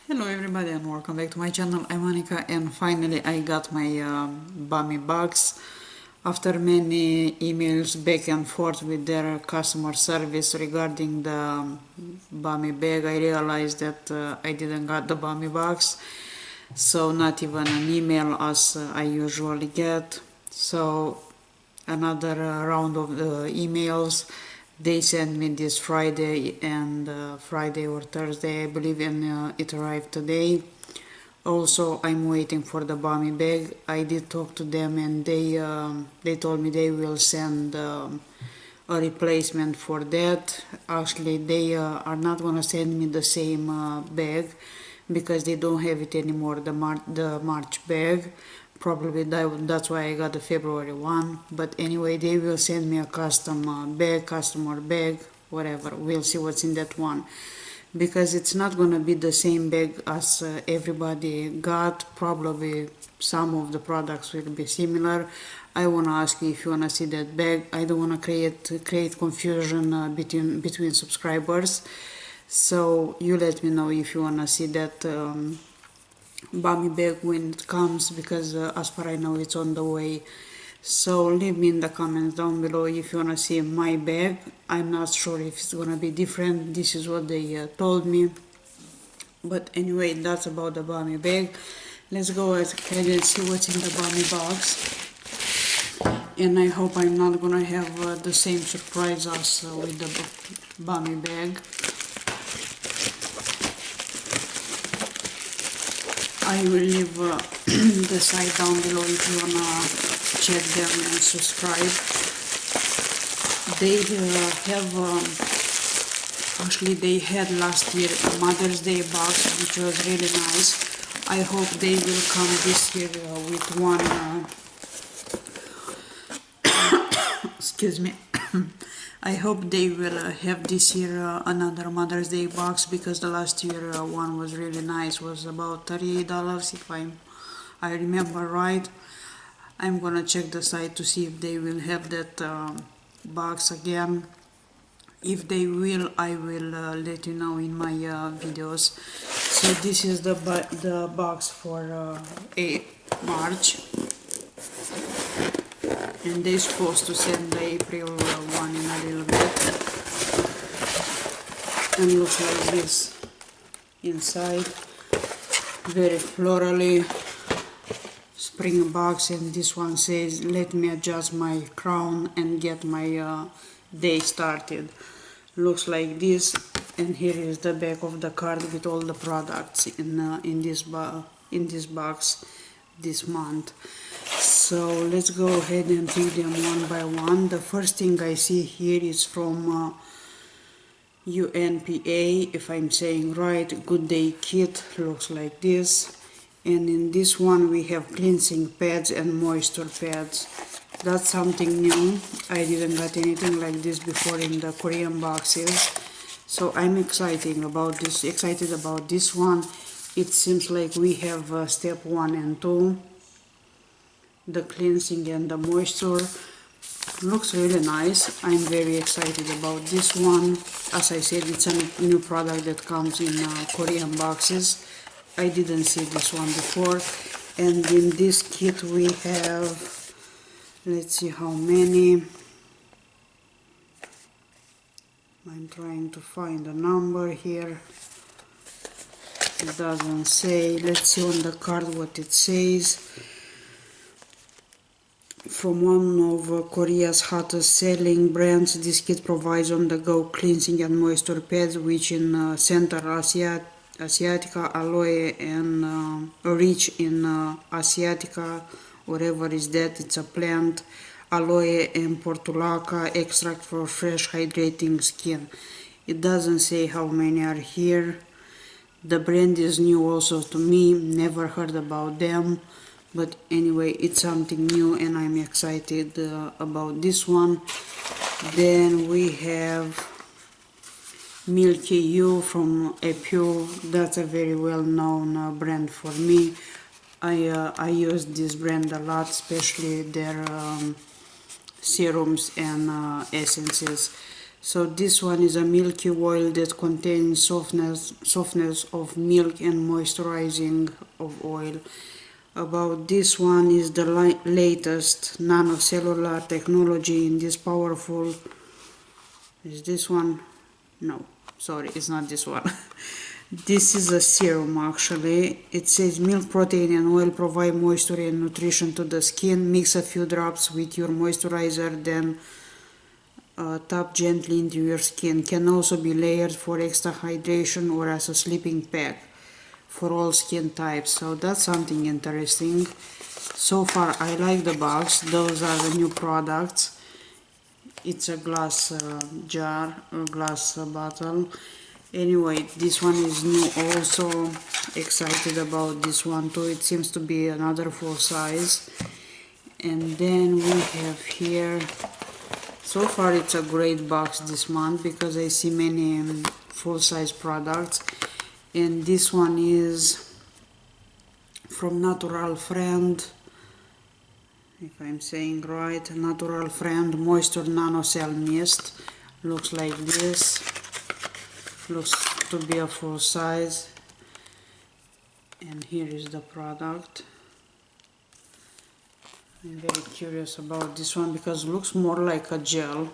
Hello everybody and welcome back to my channel. I'm Monica and finally I got my Bomibox. After many emails back and forth with their customer service regarding the Bami bag, I realized that I didn't got the Bomibox. So not even an email as I usually get. So another round of the emails. They sent me this Friday and Friday or Thursday, I believe, and it arrived today. Also, I'm waiting for the Bami bag. I did talk to them, and they told me they will send a replacement for that. Actually, they are not gonna send me the same bag because they don't have it anymore. The March bag. Probably that's why I got the February one. But anyway, they will send me a custom bag, customer bag, whatever. We'll see what's in that one. Because it's not gonna be the same bag as everybody got. Probably some of the products will be similar. I wanna ask you if you wanna see that bag. I don't wanna create confusion between subscribers. So you let me know if you wanna see that Bami bag when it comes, because as far I know it's on the way. So leave me in the comments down below if you wanna see my bag. I'm not sure if it's gonna be different. This is what they told me. But anyway, that's about the Bami bag. Let's go ahead and see what's in the Bami box. And I hope I'm not gonna have the same surprise as with the Bami bag. I will leave the site down below if you wanna check them and subscribe. They actually they had last year a Mother's Day box, which was really nice. I hope they will come this year with one. Excuse me. I hope they will have this year another Mother's Day box, because the last year one was really nice. Was about $38 if I remember right. I'm gonna check the site to see if they will have that box again. If they will, I will let you know in my videos. So this is the box for March, and they're supposed to send the April one in a little bit, and looks like this inside, very florally spring box. And this one says, let me adjust my crown and get my day started. Looks like this, and here is the back of the card with all the products in this box this month. So let's go ahead and read them one by one. The first thing I see here is from UNPA, if I'm saying right. Good Day Kit, looks like this. And in this one we have cleansing pads and moisture pads. That's something new. I didn't get anything like this before in the Korean boxes, so I'm excited about this one. It seems like we have step 1 and 2, the cleansing and the moisture. Looks really nice. I'm very excited about this one. As I said, it's a new product that comes in Korean boxes. I didn't see this one before. And in this kit we have, let's see how many. I'm trying to find a number here. It doesn't say. Let's see on the card what it says. From one of Korea's hottest selling brands, this kit provides on-the-go cleansing and moisture pads, which in Central Asiatica aloe and rich in Asiatica, whatever is that, it's a plant, aloe and portulaca extract for fresh hydrating skin. It doesn't say how many are here. The brand is new also to me, never heard about them, but anyway, it's something new and I'm excited about this one. Then we have Milky You from Epu. That's a very well-known brand for me. I use this brand a lot, especially their serums and essences. So this one is a milky oil that contains softness of milk and moisturizing of oil. About this one is the latest nanocellular technology in this powerful. Is this one? No, sorry, it's not this one. This is a serum actually. It says milk, protein and oil provide moisture and nutrition to the skin. Mix a few drops with your moisturizer, then tap gently into your skin. Can also be layered for extra hydration or as a sleeping pack for all skin types. So that's something interesting. So far I like the box. Those are the new products. It's a glass jar, a glass bottle. Anyway, this one is new also. Excited about this one too. It seems to be another full size. And then we have here, so far it's a great box this month because I see many full-size products. And this one is from Natural Friend, if I'm saying right, Natural Friend Moisture Nano Cell Mist. Looks like this. Looks to be a full size. And here is the product. I'm very curious about this one because it looks more like a gel.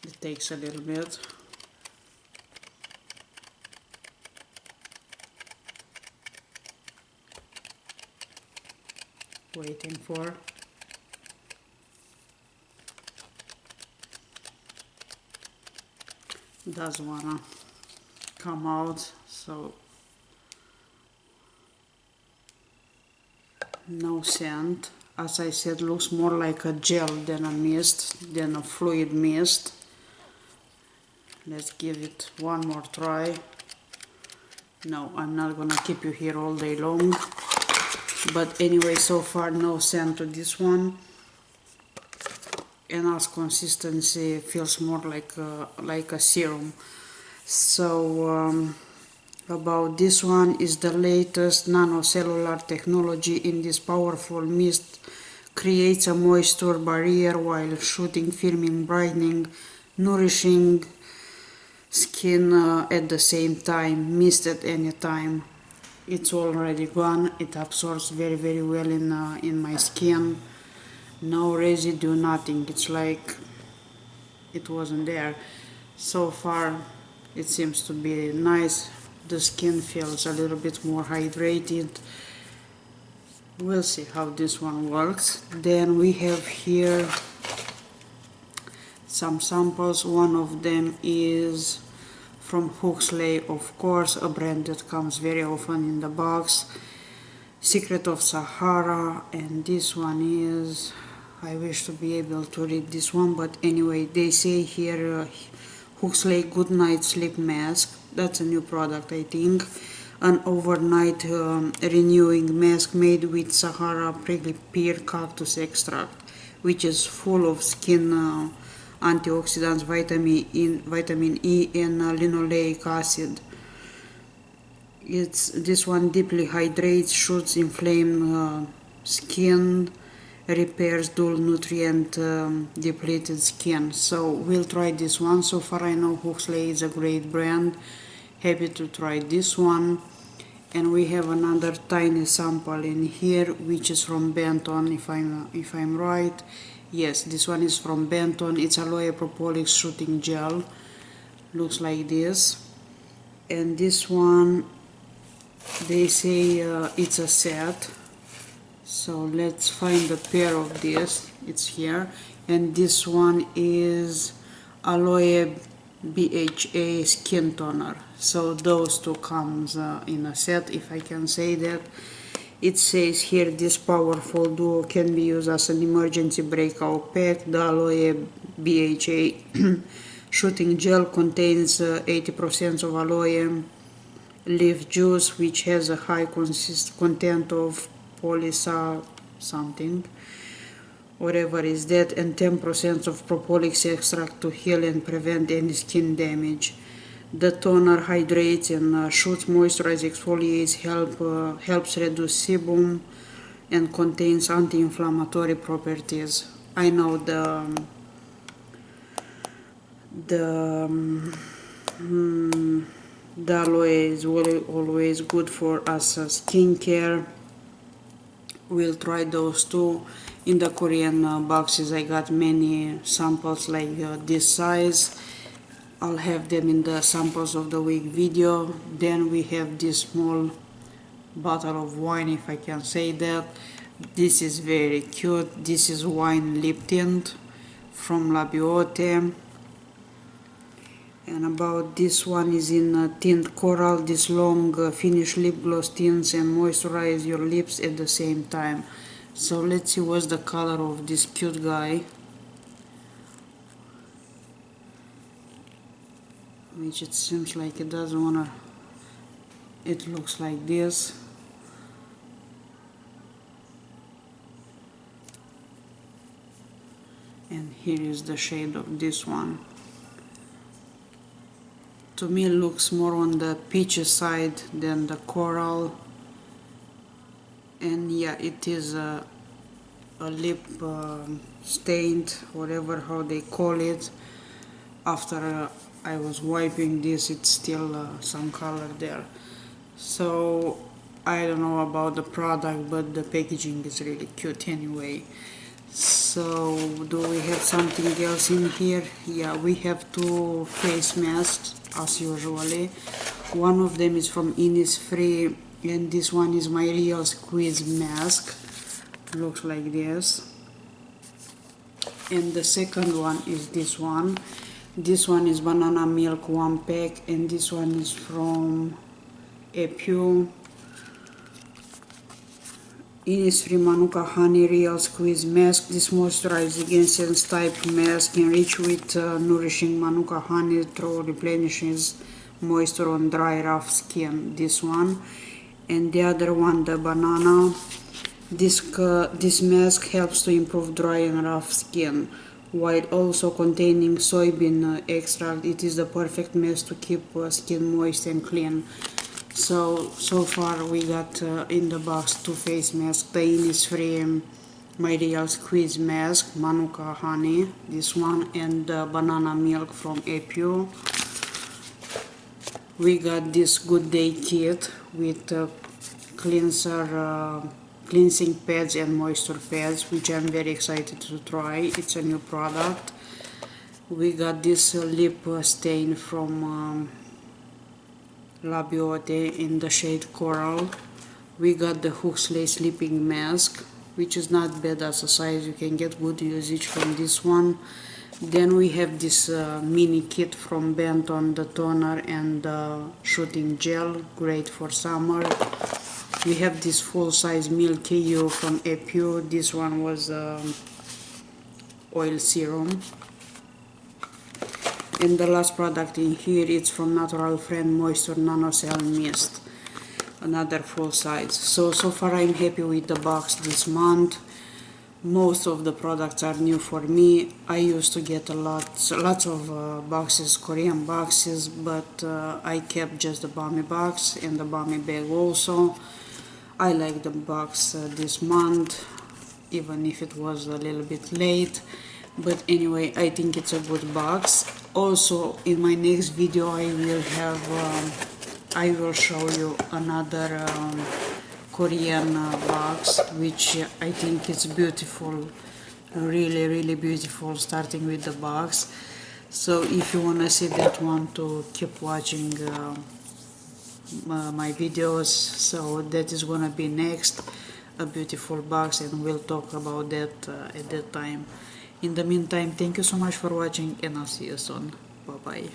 It takes a little bit. Waiting for. Does wanna come out, so no scent. As I said, looks more like a gel than a mist, than a fluid mist. Let's give it one more try. No, I'm not gonna keep you here all day long. But anyway, so far no scent to this one. And as consistency feels more like a serum. So about this one is the latest nanocellular technology in this powerful mist. Creates a moisture barrier while shooting, firming, brightening, nourishing skin at the same time. Mist at any time. It's already gone. It absorbs very well in my skin. No residue, nothing. It's like it wasn't there. So far it seems to be nice. The skin feels a little bit more hydrated. We'll see how this one works. Then we have here some samples. One of them is from Huxley, of course, a brand that comes very often in the box. Secret of Sahara, and this one is, I wish to be able to read this one, but anyway, they say here Huxley Good Night Sleep Mask. That's a new product, I think. An overnight renewing mask made with Sahara prickly pear cactus extract, which is full of skin antioxidants, vitamin E and linoleic acid. This one deeply hydrates, shoots inflamed skin, repairs dull nutrient depleted skin. So we'll try this one. So far I know Huxley is a great brand. Happy to try this one. And we have another tiny sample in here, which is from Benton, if I'm right. Yes, this one is from Benton. It's aloe propolis shooting gel. Looks like this. And this one, they say it's a set. So let's find a pair of this. It's here. And this one is aloe BHA skin toner. So those two comes in a set, if I can say that. It says here this powerful duo can be used as an emergency breakout pack. The aloe BHA shooting gel contains 80% of aloe leaf juice, which has a high content of polysa something, whatever is that, and 10% of propolis extract to heal and prevent any skin damage. The toner hydrates and shoots, moisturizes, exfoliates, helps reduce sebum, and contains anti-inflammatory properties. I know the aloe is always good for us skincare. We'll try those too. In the Korean boxes I got many samples like this size. I'll have them in the samples of the week video. Then we have this small bottle of wine, if I can say that. This is very cute. This is wine lip tint from La Biote. And about this one is in tint coral. This long finish lip gloss tints and moisturize your lips at the same time. So let's see what's the color of this cute guy, which it seems like it doesn't wanna. It looks like this. And here is the shade of this one. To me it looks more on the peachy side than the coral. And yeah, it is a lip stained, whatever how they call it. After I was wiping this, it's still some color there. So I don't know about the product, but the packaging is really cute anyway. So do we have something else in here? Yeah, we have two face masks as usually. One of them is from Innisfree, and this one is my real squeeze mask. Looks like this. And the second one is this one. This one is banana milk 1 pack, and this one is from Epu. Innisfree Manuka Honey Real Squeeze Mask. This moisturizes against sense type mask, enriched with nourishing Manuka honey through replenishes moisture on dry rough skin. This one. And the other one, the banana. This mask helps to improve dry and rough skin, while also containing soybean extract. It is the perfect mask to keep skin moist and clean. So far we got in the box two face masks, the Innisfree My Real Squeeze Mask, Manuka Honey, this one, and Banana Milk from Epu. We got this Good Day Kit with cleansing pads and moisture pads, which I'm very excited to try. It's a new product. We got this lip stain from La Biote in the shade Coral. We got the Huxley Sleeping Mask, which is not bad as a size. You can get good usage from this one. Then we have this mini kit from Benton, the toner and shooting gel, great for summer. We have this full-size Milky You from Epu. This one was oil serum. And the last product in here, it's from Natural Friend Moisture Nano Cell Mist, another full size. So far I'm happy with the box this month. Most of the products are new for me. I used to get lots of boxes, Korean boxes, but I kept just the Bomibox and the Bomi bag also. I like the box this month, even if it was a little bit late. But anyway, I think it's a good box. Also, in my next video, I will show you another Korean box, which I think is beautiful, really beautiful. Starting with the box. So if you wanna see that one, to keep watching my videos. So that is gonna be next, a beautiful box, and we'll talk about that at that time. In the meantime, thank you so much for watching, and I'll see you soon. Bye bye.